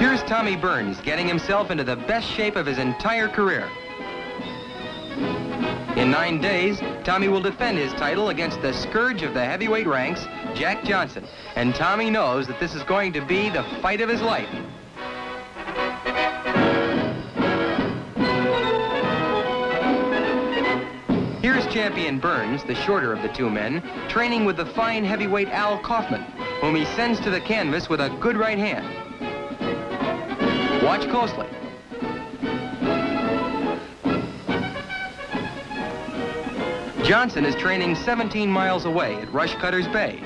Here's Tommy Burns getting himself into the best shape of his entire career. In 9 days, Tommy will defend his title against the scourge of the heavyweight ranks, Jack Johnson. And Tommy knows that this is going to be the fight of his life. Here's champion Burns, the shorter of the two men, training with the fine heavyweight Al Kaufman, whom he sends to the canvas with a good right hand. Watch closely. Johnson is training 17 miles away at Rushcutters Bay.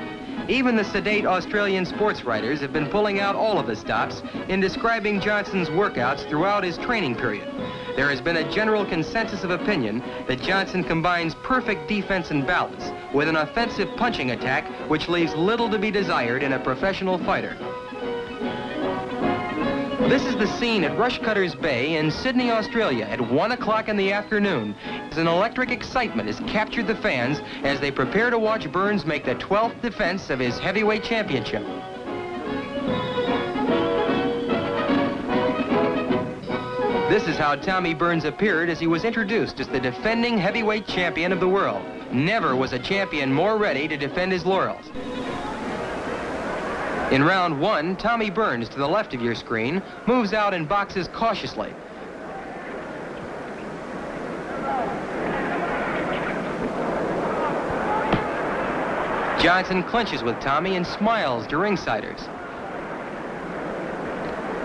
Even the sedate Australian sports writers have been pulling out all of the stops in describing Johnson's workouts throughout his training period. There has been a general consensus of opinion that Johnson combines perfect defense and balance with an offensive punching attack which leaves little to be desired in a professional fighter. This is the scene at Rushcutters Bay in Sydney, Australia at 1 o'clock in the afternoon. As an electric excitement has captured the fans as they prepare to watch Burns make the 12th defense of his heavyweight championship. This is how Tommy Burns appeared as he was introduced as the defending heavyweight champion of the world. Never was a champion more ready to defend his laurels. In round 1, Tommy Burns, to the left of your screen, moves out and boxes cautiously. Johnson clinches with Tommy and smiles to ringsiders.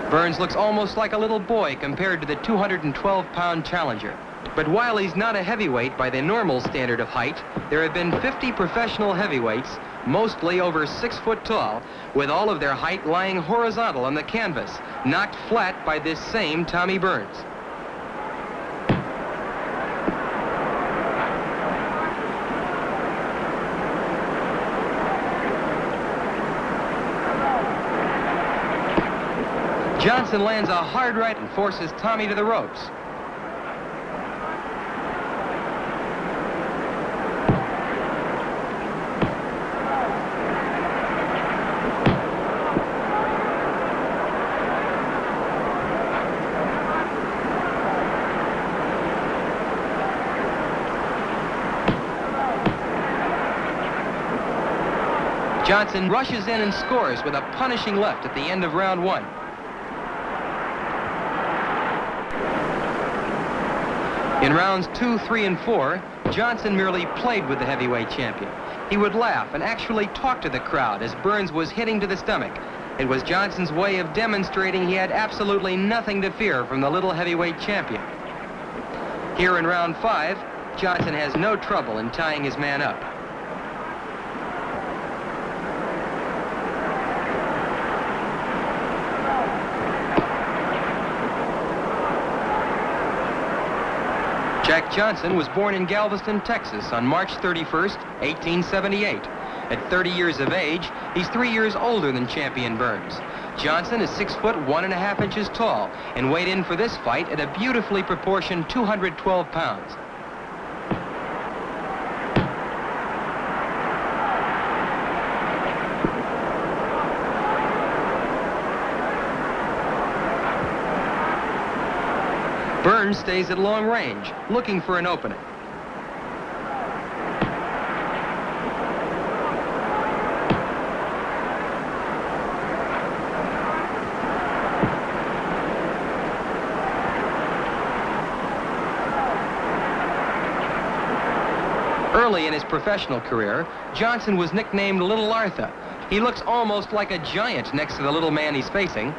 Burns looks almost like a little boy compared to the 212-pound challenger. But while he's not a heavyweight by the normal standard of height, there have been 50 professional heavyweights, mostly over 6 foot tall, with all of their height lying horizontal on the canvas, knocked flat by this same Tommy Burns. Johnson lands a hard right and forces Tommy to the ropes. Johnson rushes in and scores with a punishing left at the end of round 1. In rounds 2, 3, and 4, Johnson merely played with the heavyweight champion. He would laugh and actually talk to the crowd as Burns was hitting to the stomach. It was Johnson's way of demonstrating he had absolutely nothing to fear from the little heavyweight champion. Here in round 5, Johnson has no trouble in tying his man up. Jack Johnson was born in Galveston, Texas on March 31st, 1878. At 30 years of age, he's 3 years older than champion Burns. Johnson is 6 foot 1.5 inches tall and weighed in for this fight at a beautifully proportioned 212 pounds. Burns stays at long range, looking for an opening. Early in his professional career, Johnson was nicknamed Little Arthur. He looks almost like a giant next to the little man he's facing.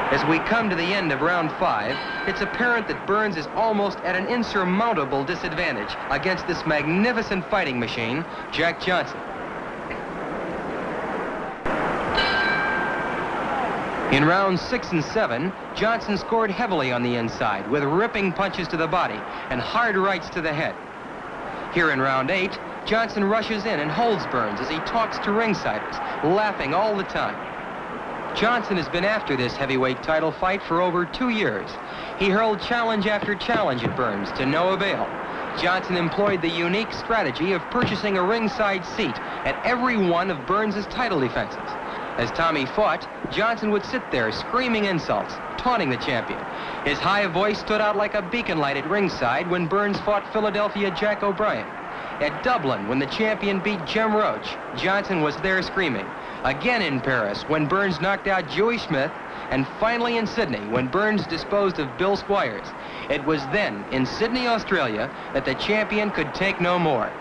As we come to the end of round 5, it's apparent that Burns is almost at an insurmountable disadvantage against this magnificent fighting machine, Jack Johnson. In rounds 6 and 7, Johnson scored heavily on the inside with ripping punches to the body and hard rights to the head. Here in round 8, Johnson rushes in and holds Burns as he talks to ringsiders, laughing all the time. Johnson has been after this heavyweight title fight for over 2 years. He hurled challenge after challenge at Burns to no avail. Johnson employed the unique strategy of purchasing a ringside seat at every one of Burns' title defenses. As Tommy fought, Johnson would sit there screaming insults, taunting the champion. His high voice stood out like a beacon light at ringside when Burns fought Philadelphia Jack O'Brien. At Dublin, when the champion beat Jim Roach, Johnson was there screaming. Again in Paris, when Burns knocked out Joey Smith, and finally in Sydney, when Burns disposed of Bill Squires. It was then, in Sydney, Australia, that the champion could take no more.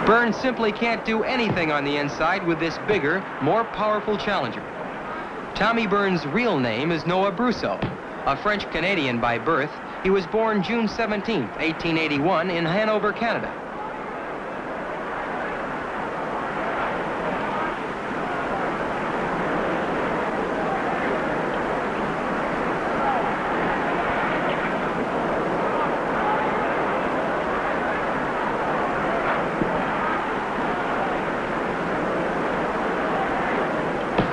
Burns simply can't do anything on the inside with this bigger, more powerful challenger. Tommy Burns' real name is Noah Brousseau. A French-Canadian by birth, he was born June 17, 1881 in Hanover, Canada.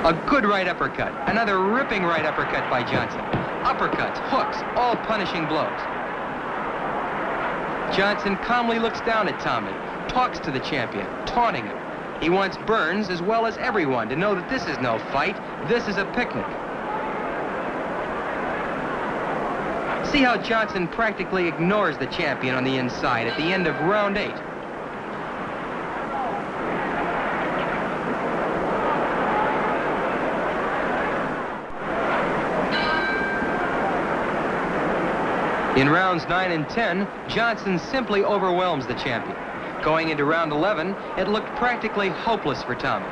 A good right uppercut, another ripping right uppercut by Johnson. Uppercuts, hooks, all punishing blows. Johnson calmly looks down at Tommy, talks to the champion, taunting him. He wants Burns, as well as everyone, to know that this is no fight, this is a picnic. See how Johnson practically ignores the champion on the inside at the end of round 8. In rounds 9 and 10, Johnson simply overwhelms the champion. Going into round 11, it looked practically hopeless for Tommy.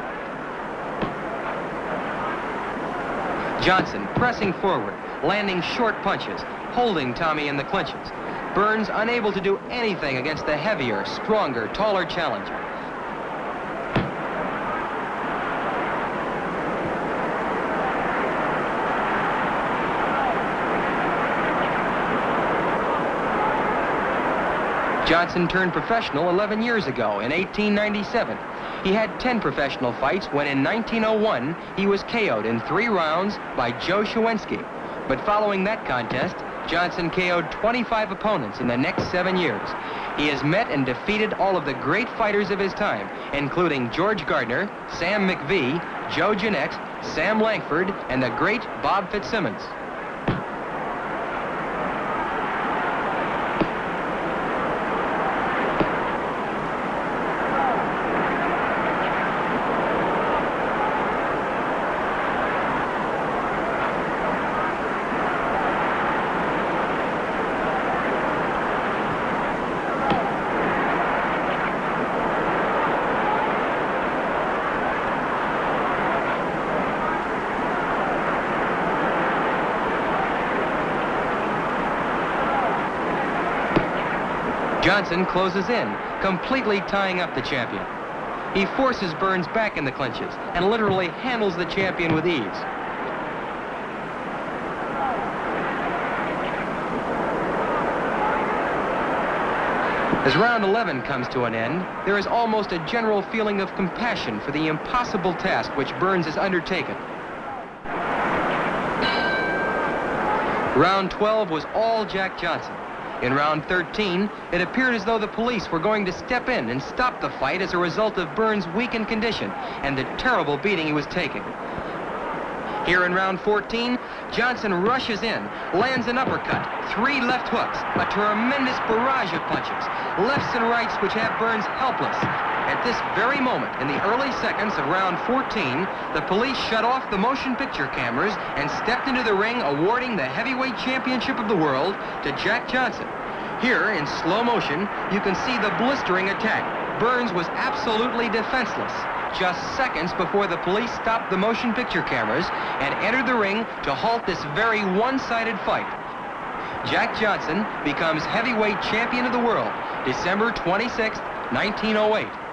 Johnson pressing forward, landing short punches, holding Tommy in the clinches. Burns unable to do anything against the heavier, stronger, taller challenger. Johnson turned professional 11 years ago in 1897. He had 10 professional fights when in 1901 he was KO'd in 3 rounds by Joe Shawensky. But following that contest, Johnson KO'd 25 opponents in the next 7 years. He has met and defeated all of the great fighters of his time, including George Gardner, Sam McVie, Joe Jeanette, Sam Langford, and the great Bob Fitzsimmons. Johnson closes in, completely tying up the champion. He forces Burns back in the clinches and literally handles the champion with ease. As round 11 comes to an end, there is almost a general feeling of compassion for the impossible task which Burns has undertaken. Round 12 was all Jack Johnson. In round 13, it appeared as though the police were going to step in and stop the fight as a result of Burns' weakened condition and the terrible beating he was taking. Here in round 14, Johnson rushes in, lands an uppercut, 3 left hooks, a tremendous barrage of punches, lefts and rights which have Burns helpless. At this very moment, in the early seconds of round 14, the police shut off the motion picture cameras and stepped into the ring, awarding the heavyweight championship of the world to Jack Johnson. Here, in slow motion, you can see the blistering attack. Burns was absolutely defenseless, just seconds before the police stopped the motion picture cameras and entered the ring to halt this very one-sided fight. Jack Johnson becomes heavyweight champion of the world, December 26, 1908.